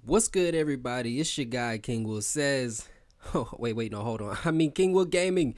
What's good, everybody? It's your guy King Will says. Oh, wait, no, hold on. I mean King Will Gaming.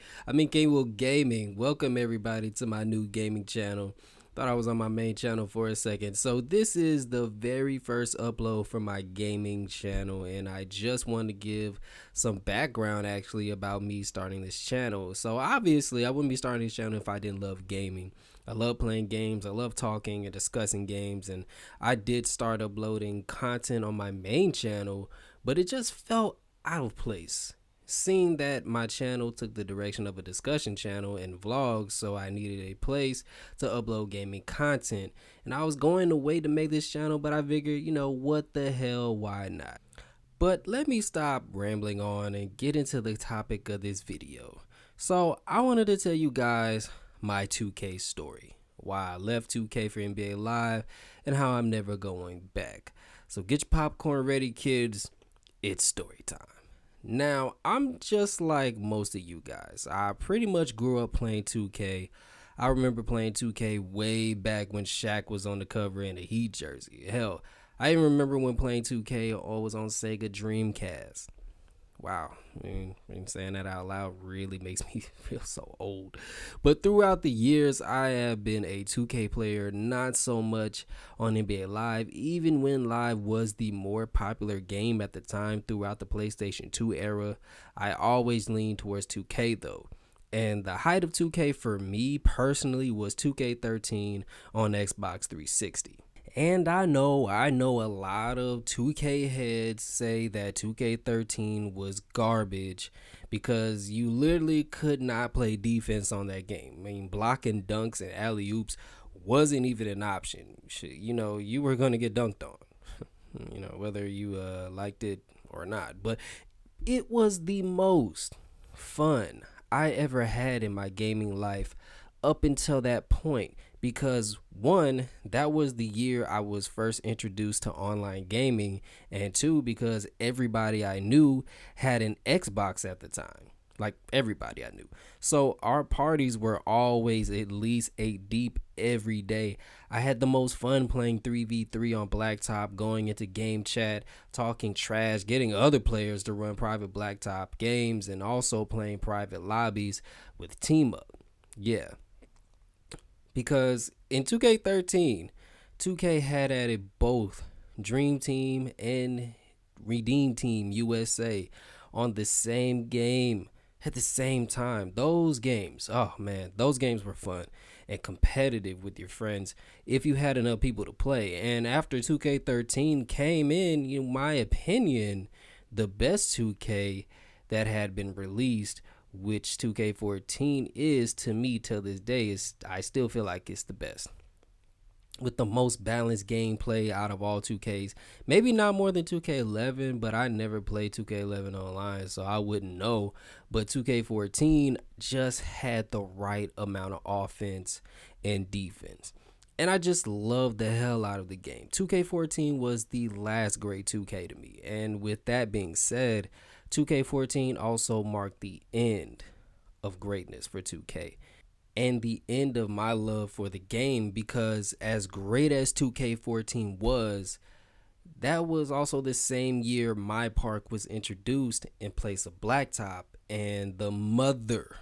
King Will Gaming. Welcome everybody to my new gaming channel. Thought I was on my main channel for a second. So this is the very first upload for my gaming channel, and I just want to give some background actually about me starting this channel. So obviously I wouldn't be starting this channel if I didn't love gaming. I love playing games, I love talking and discussing games, and I did start uploading content on my main channel, but it just felt out of place. Seeing that my channel took the direction of a discussion channel and vlogs, so I needed a place to upload gaming content. And I was going to wait to make this channel, but I figured, what the hell, why not? But let me stop rambling on and get into the topic of this video. So I wanted to tell you guys my 2K story, why I left 2K for NBA Live, and how I'm never going back. So get your popcorn ready, kids. It's story time. Now, I'm just like most of you guys. I pretty much grew up playing 2K. I remember playing 2K way back when Shaq was on the cover in a Heat jersey. Hell, I even remember when playing 2K was on Sega Dreamcast. Wow, saying that out loud really makes me feel so old. But throughout the years, I have been a 2K player, not so much on NBA Live, even when Live was the more popular game at the time throughout the PlayStation 2 era. I always leaned towards 2K though. And the height of 2K for me personally was 2K13 on Xbox 360. And I know a lot of 2K heads say that 2K13 was garbage because you literally could not play defense on that game. I mean, blocking dunks and alley oops wasn't even an option. You were going to get dunked on, whether you liked it or not. But it was the most fun I ever had in my gaming life up until that point, because one, that was the year I was first introduced to online gaming, and two, because everybody I knew had an Xbox at the time. Like everybody I knew. So our parties were always at least 8 deep every day. I had the most fun playing 3v3 on Blacktop, going into game chat, talking trash, getting other players to run private Blacktop games, and also playing private lobbies with Team Up. Yeah, because in 2K13, 2K had added both Dream Team and Redeem Team USA on the same game at the same time. Those games, oh man, those games were fun and competitive with your friends if you had enough people to play. And after 2K13 came in, in my opinion, the best 2K that had been released, which 2K14 is to me till this day, is I still feel like it's the best with the most balanced gameplay out of all 2Ks. Maybe not more than 2K11, but I never played 2K11 online, so I wouldn't know. But 2K14 just had the right amount of offense and defense. And I just love the hell out of the game. 2K14 was the last great 2K to me. And with that being said, 2K14 also marked the end of greatness for 2K and the end of my love for the game, because as great as 2K14 was, that was also the same year My Park was introduced in place of Blacktop, and the mother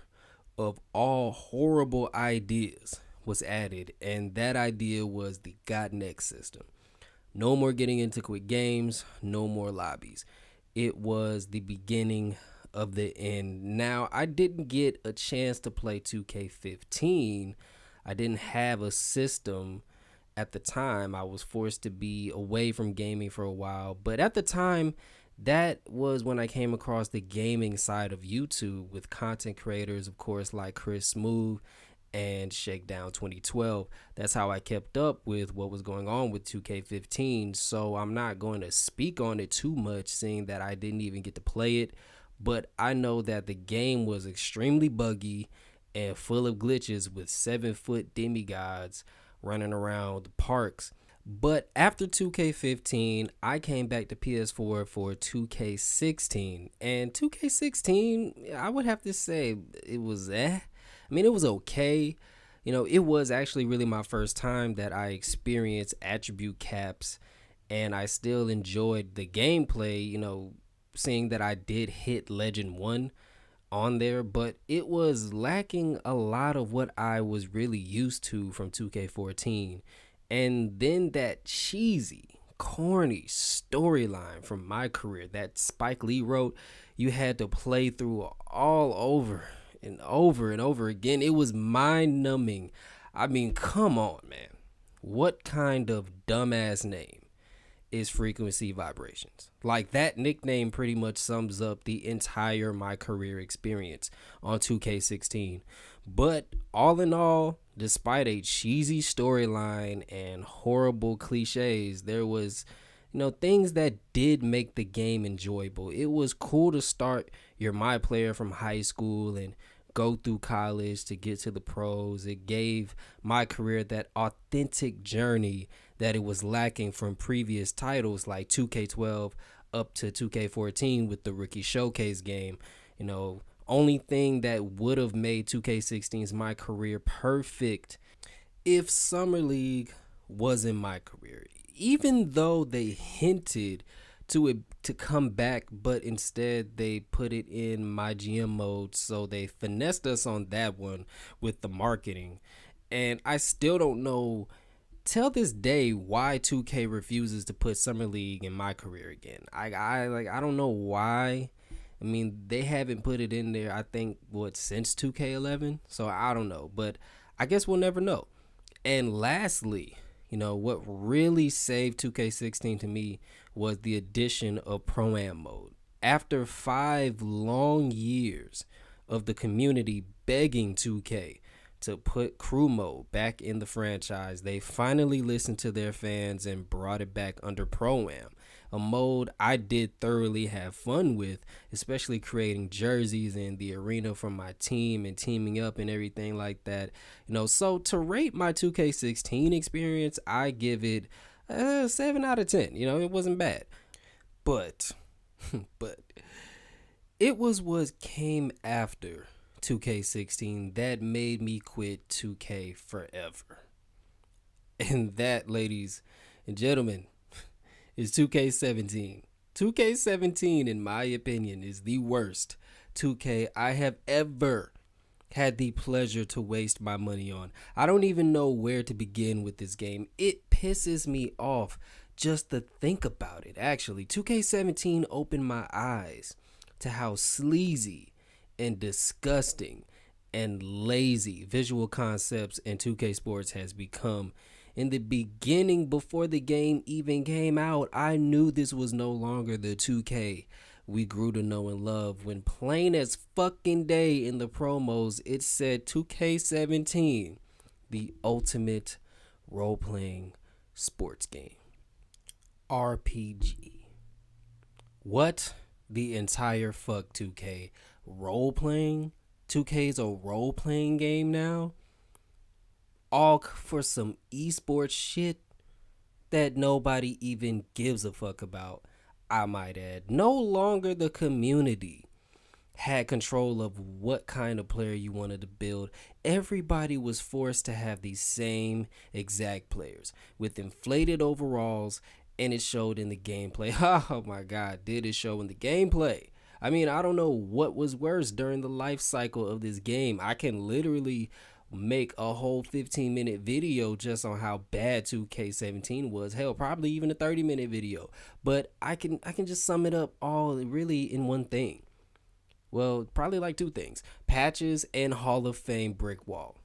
of all horrible ideas was added, and that idea was the God Next system. No more getting into quick games, no more lobbies. It was the beginning of the end. Now, I didn't get a chance to play 2K15. I didn't have a system at the time. I was forced to be away from gaming for a while. But at the time, that was when I came across the gaming side of YouTube with content creators, of course, like Chris Smooth and Shakedown 2012. That's how I kept up with what was going on with 2K15. So I'm not going to speak on it too much, seeing that I didn't even get to play it. But I know that the game was extremely buggy and full of glitches with 7-foot demigods running around the parks. But after 2K15, I came back to PS4 for 2K16. And 2K16, I would have to say it was it was okay. It was actually really my first time that I experienced attribute caps and I still enjoyed the gameplay, seeing that I did hit Legend 1 on there, but it was lacking a lot of what I was really used to from 2K14. And then that cheesy, corny storyline from My Career that Spike Lee wrote, you had to play through all over and over and over again. It was mind numbing. I mean, come on, man. What kind of dumbass name is Frequency Vibrations? Like, that nickname pretty much sums up the entire My Career experience on 2K16. But all in all, despite a cheesy storyline and horrible cliches, there was, things that did make the game enjoyable. It was cool to start your My Player from high school and go through college to get to the pros. It gave My Career that authentic journey that it was lacking from previous titles like 2K12 up to 2K14 with the Rookie Showcase game. Only thing that would have made 2K16's My Career perfect if Summer League wasn't My Career. Even though they hinted to it to come back, but instead they put it in My GM mode, so they finessed us on that one with the marketing. And I still don't know till this day why 2K refuses to put Summer League in My Career again. I don't know why. I mean, they haven't put it in there, I think, since 2K11? So I don't know, but I guess we'll never know. And lastly, what really saved 2K16 to me was the addition of Pro-Am mode. After 5 long years of the community begging 2K to put crew mode back in the franchise, they finally listened to their fans and brought it back under Pro-Am, a mode I did thoroughly have fun with, especially creating jerseys in the arena from my team and teaming up and everything like that. So to rate my 2K16 experience, I give it a 7 out of 10. It wasn't bad. But it was what came after 2K16 that made me quit 2K forever. And that, ladies and gentlemen, is 2K17. 2K17, in my opinion, is the worst 2K I have ever had the pleasure to waste my money on. I don't even know where to begin with this game. It pisses me off just to think about it, actually. 2K17 opened my eyes to how sleazy and disgusting and lazy visual concepts in 2K Sports has become. In the beginning, before the game even came out, I knew this was no longer the 2K we grew to know and love, when plain as fucking day in the promos it said 2K17, the ultimate role-playing sports game. RPG. What the entire fuck, 2K? Role-playing? 2K's a role-playing game now? All for some esports shit that nobody even gives a fuck about, I might add. No longer the community had control of what kind of player you wanted to build. Everybody was forced to have these same exact players with inflated overalls, and it showed in the gameplay. Oh my god, did it show in the gameplay? I mean, I don't know what was worse during the life cycle of this game. I can literally make a whole 15-minute video just on how bad 2K17 was. Hell, probably even a 30-minute video. But I can just sum it up all really in one thing. Well, probably like 2 things. Patches and Hall of Fame brick wall.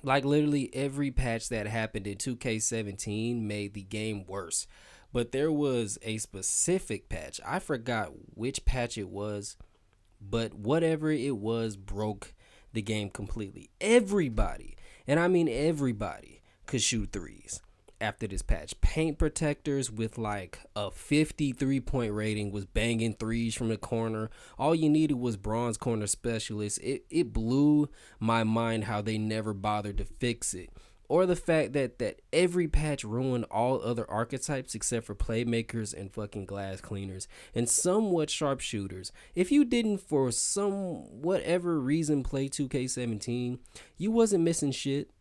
Like, literally every patch that happened in 2K17 made the game worse. But there was a specific patch. I forgot which patch it was, but whatever it was broke the game completely. Everybody, and I mean everybody, could shoot threes after this patch. Paint protectors with like a 53-point rating was banging threes from the corner. All you needed was bronze corner specialists. It blew my mind how they never bothered to fix it. Or the fact that every patch ruined all other archetypes except for playmakers and fucking glass cleaners and somewhat sharpshooters. If you didn't for some whatever reason play 2K17, you wasn't missing shit.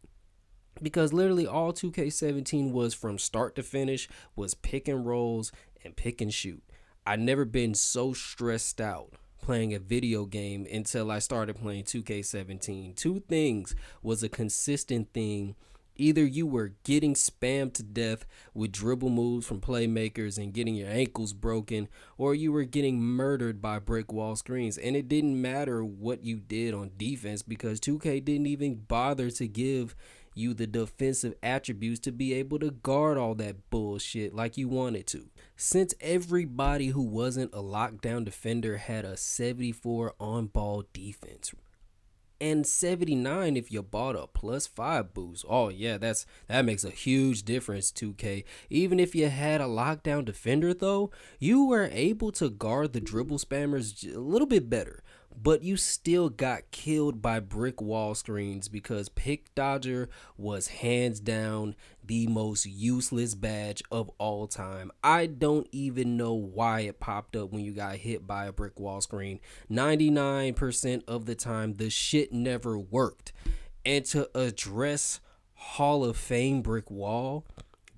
because literally all 2K17 was from start to finish was pick and rolls and pick and shoot. I never been so stressed out playing a video game until I started playing 2K17. Two things was a consistent thing. Either you were getting spammed to death with dribble moves from playmakers and getting your ankles broken, or you were getting murdered by brick wall screens. And it didn't matter what you did on defense because 2K didn't even bother to give you the defensive attributes to be able to guard all that bullshit like you wanted to. Since everybody who wasn't a lockdown defender had a 74 on ball defense, and 79 if you bought a +5 boost. Oh yeah, that makes a huge difference, 2K. Even if you had a lockdown defender though, you were able to guard the dribble spammers a little bit better. But you still got killed by brick wall screens because Pick Dodger was hands down the most useless badge of all time. I don't even know why it popped up when you got hit by a brick wall screen. 99% of the time, the shit never worked. And to address Hall of Fame brick wall,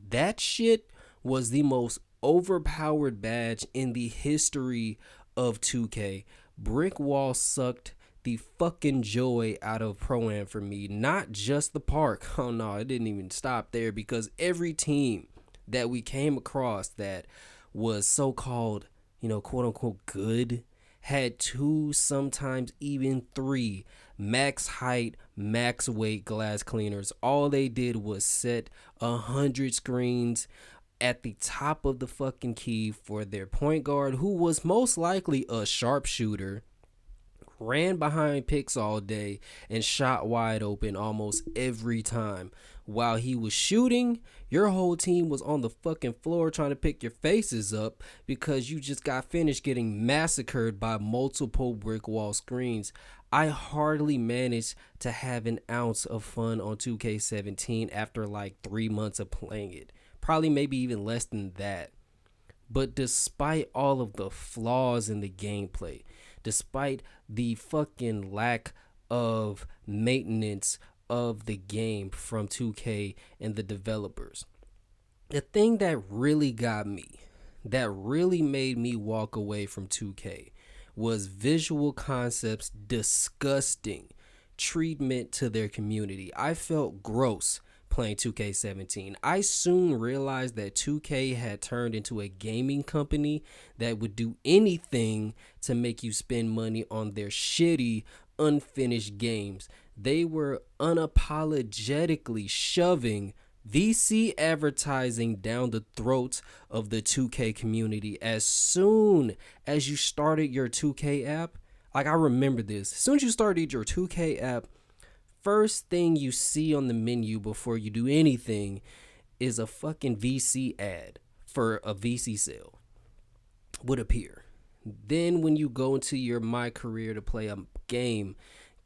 that shit was the most overpowered badge in the history of 2K. Brick wall sucked the fucking joy out of Pro-Am for me. Not just the park. Oh no, it didn't even stop there because every team that we came across that was so-called, quote unquote good had 2, sometimes even 3 max height, max weight glass cleaners. All they did was set 100 screens at the top of the fucking key for their point guard, who was most likely a sharpshooter, ran behind picks all day, and shot wide open almost every time. While he was shooting, your whole team was on the fucking floor trying to pick your faces up because you just got finished getting massacred by multiple brick wall screens. I hardly managed to have an ounce of fun on 2K17 after like 3 months of playing it. Probably maybe even less than that. But despite all of the flaws in the gameplay, despite the fucking lack of maintenance of the game from 2K and the developers, the thing that really got me, that really made me walk away from 2K, was Visual Concepts' disgusting treatment to their community. I felt gross playing 2K17. I soon realized that 2K had turned into a gaming company that would do anything to make you spend money on their shitty, unfinished games. They were unapologetically shoving VC advertising down the throats of the 2K community. As soon as you started your 2K app, like I remember this, as soon as you started your 2K app, first thing you see on the menu before you do anything is a fucking VC ad for a VC sale would appear. Then when you go into your My Career to play a game,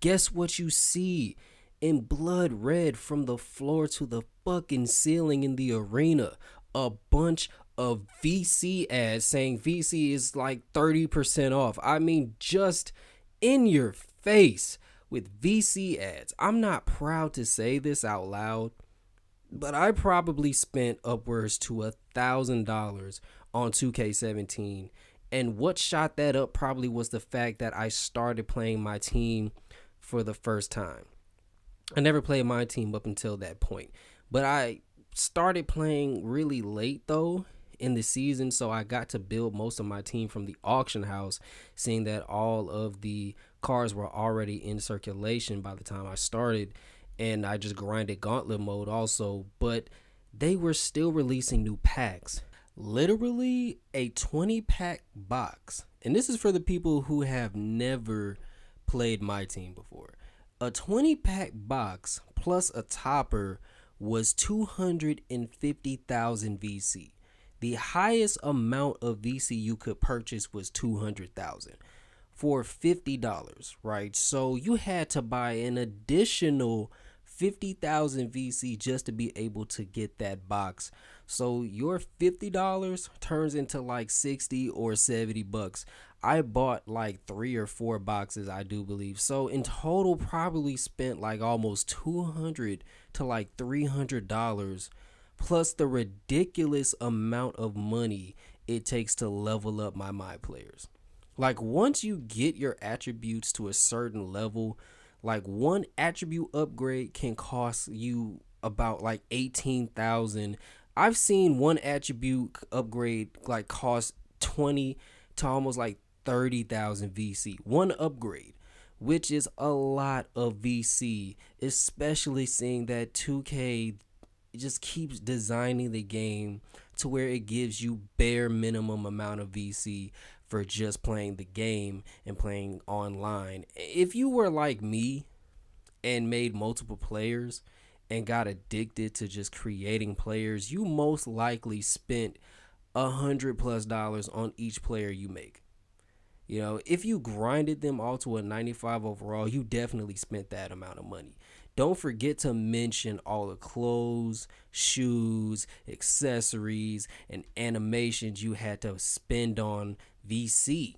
guess what you see in blood red from the floor to the fucking ceiling in the arena? A bunch of VC ads saying VC is like 30% off. I mean, just in your face with VC ads. I'm not proud to say this out loud, but I probably spent upwards to $1,000 on 2K17. And what shot that up probably was the fact that I started playing my team for the first time. I never played my team up until that point, but I started playing really late though in the season, so I got to build most of my team from the auction house, seeing that all of the cars were already in circulation by the time I started, and I just grinded gauntlet mode also, but they were still releasing new packs. Literally a 20-pack box, and this is for the people who have never played my team before. A 20-pack box plus a topper was 250,000 VC. The highest amount of VC you could purchase was 200,000 for $50, right? So you had to buy an additional 50,000 VC just to be able to get that box. So your $50 turns into like 60 or $70. I bought like 3 or 4 boxes, I do believe. So in total, probably spent like almost 200 to like $300, plus the ridiculous amount of money it takes to level up my players. Like once you get your attributes to a certain level, like one attribute upgrade can cost you about like 18,000. I've seen one attribute upgrade like cost 20 to almost like 30,000 VC. One upgrade, which is a lot of VC, especially seeing that 2K just keeps designing the game to where it gives you bare minimum amount of VC for just playing the game and playing online. If you were like me and made multiple players and got addicted to just creating players, you most likely spent $100+ on each player you make. You know, if you grinded them all to a 95 overall, you definitely spent that amount of money. Don't forget to mention all the clothes, shoes, accessories, and animations you had to spend on VC.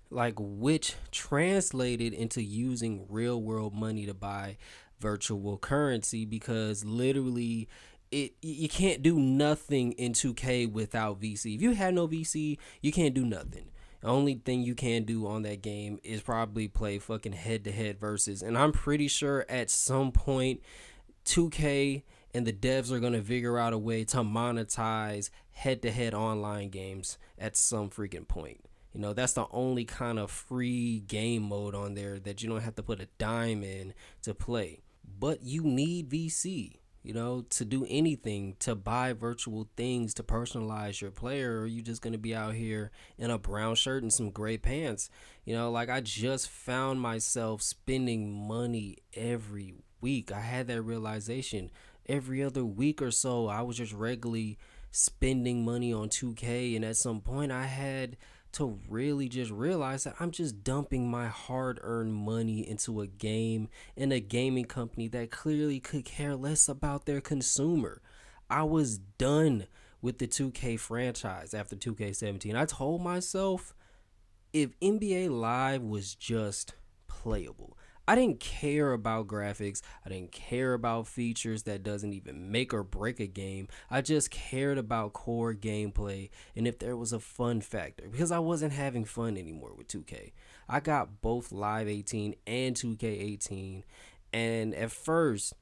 Like, which translated into using real world money to buy virtual currency, because literally you can't do nothing in 2K without VC. If you had no VC, you can't do nothing. The only thing you can do on that game is probably play fucking head-to-head versus. And I'm pretty sure at some point 2K and the devs are going to figure out a way to monetize head-to-head online games at some freaking point. You know, that's the only kind of free game mode on there that you don't have to put a dime in to play. But you need VC, you know, to do anything, to buy virtual things, to personalize your player, or you just going to be out here in a brown shirt and some gray pants. You know, like I just found myself spending money every week. I had that realization every other week or so. I was just regularly spending money on 2K, and at some point I had to really just realize that I'm just dumping my hard-earned money into a game in a gaming company that clearly could care less about their consumer. I was done with the 2K franchise after 2K17. I told myself if NBA Live was just playable, I didn't care about graphics. I didn't care about features that doesn't even make or break a game. I just cared about core gameplay and if there was a fun factor, because I wasn't having fun anymore with 2K. I got both Live 18 and 2K18, and at first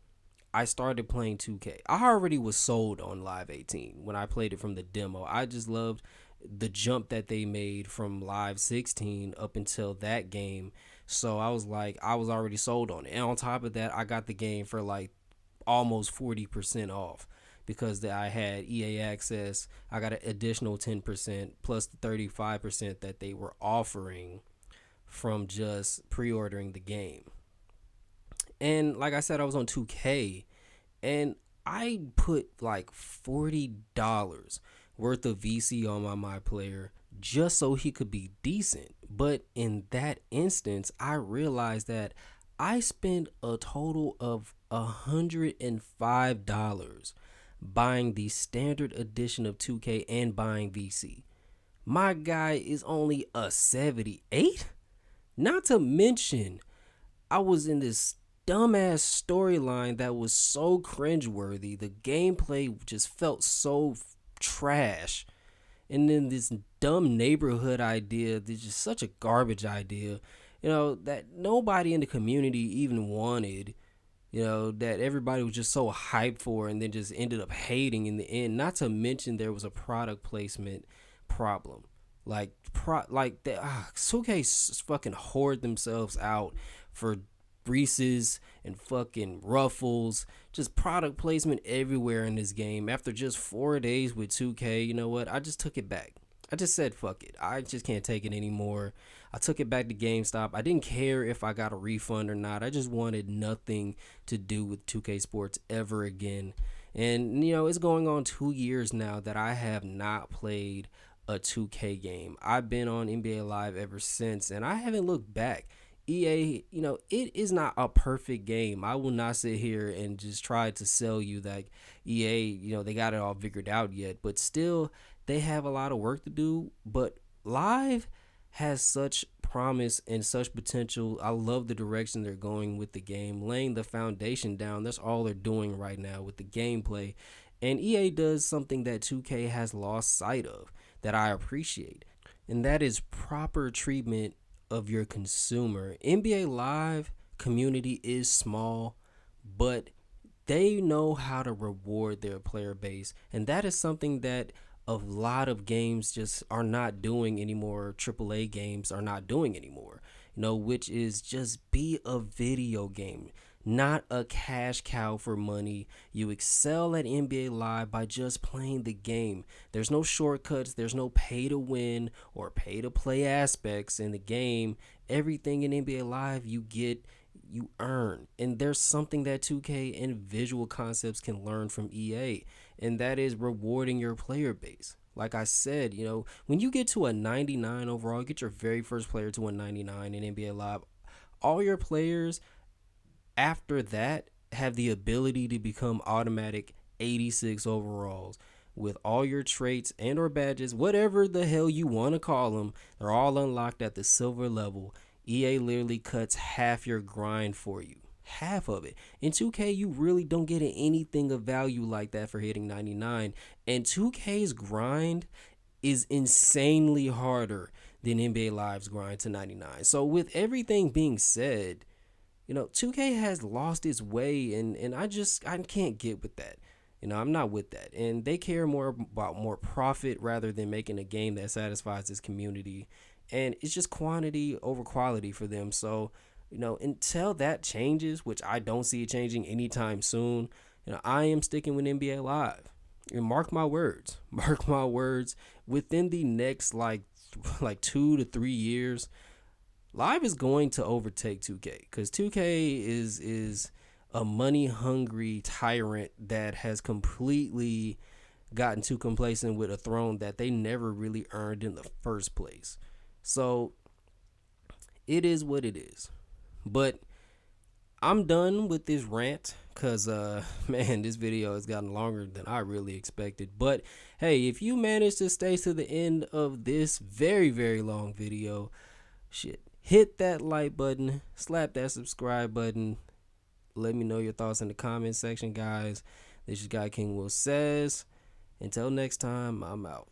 I started playing 2K. I already was sold on Live 18 when I played it from the demo. I just loved the jump that they made from Live 16 up until that game. So I was like, I was already sold on it. And on top of that, I got the game for like almost 40% off because I had EA access. I got an additional 10% plus the 35% that they were offering from just pre-ordering the game. And like I said, I was on 2K and I put like $40 worth of VC on my player just so he could be decent. But in that instance, I realized that I spent a total of $105 buying the standard edition of 2K and buying VC. My guy is only a 78. Not to mention, I was in this dumbass storyline that was so cringeworthy. The gameplay just felt so trash. And then this dumb neighborhood idea, this just such a garbage idea, you know, that nobody in the community even wanted, you know, that everybody was just so hyped for and then just ended up hating in the end. Not to mention there was a product placement problem. Like 2K fucking hoard themselves out for Reese's and fucking Ruffles, just product placement everywhere in this game. After just 4 days with 2K, you know what? I just took it back. I just said fuck it. I just can't take it anymore. I took it back to GameStop. I didn't care if I got a refund or not. I just wanted nothing to do with 2K Sports ever again. And you know, it's going on 2 years now that I have not played a 2K game. I've been on NBA Live ever since, and I haven't looked back. EA, it is not a perfect game. I will not sit here and just try to sell you that EA, they got it all figured out yet, but still they have a lot of work to do. But Live has such promise and such potential. I love the direction they're going with the game, laying the foundation down. That's all they're doing right now with the gameplay. And EA does something that 2K has lost sight of that I appreciate, and that is proper treatment of your consumer. NBA Live community is small, but they know how to reward their player base, and that is something that a lot of games just are not doing anymore. AAA games are not doing anymore, which is just be a video game, not a cash cow for money. You excel at NBA Live by just playing the game. There's no shortcuts, there's no pay to win or pay to play aspects in the game. Everything in NBA Live you get, you earn. And there's something that 2K and Visual Concepts can learn from EA, and that is rewarding your player base. Like I said, when you get to a 99 overall, get your very first player to a 99 in NBA Live, all your players after that have the ability to become automatic 86 overalls with all your traits and or badges, whatever the hell you want to call them. They're all unlocked at the silver level. EA literally cuts half your grind for you, half of it. In 2K, you really don't get anything of value like that for hitting 99, and 2K's grind is insanely harder than NBA Live's grind to 99. So with everything being said, 2K has lost its way, and I can't get with that. I'm not with that. And they care more about more profit rather than making a game that satisfies its community. And it's just quantity over quality for them. So, until that changes, which I don't see it changing anytime soon, I am sticking with NBA Live. And mark my words, within the next like 2 to 3 years, Live is going to overtake 2K, because 2K is a money hungry tyrant that has completely gotten too complacent with a throne that they never really earned in the first place. So it is what it is. But I'm done with this rant, because man, this video has gotten longer than I really expected. But hey, if you manage to stay to the end of this very, very long video, hit that like button, slap that subscribe button. Let me know your thoughts in the comment section, guys. This is Guy King Will Says. Until next time, I'm out.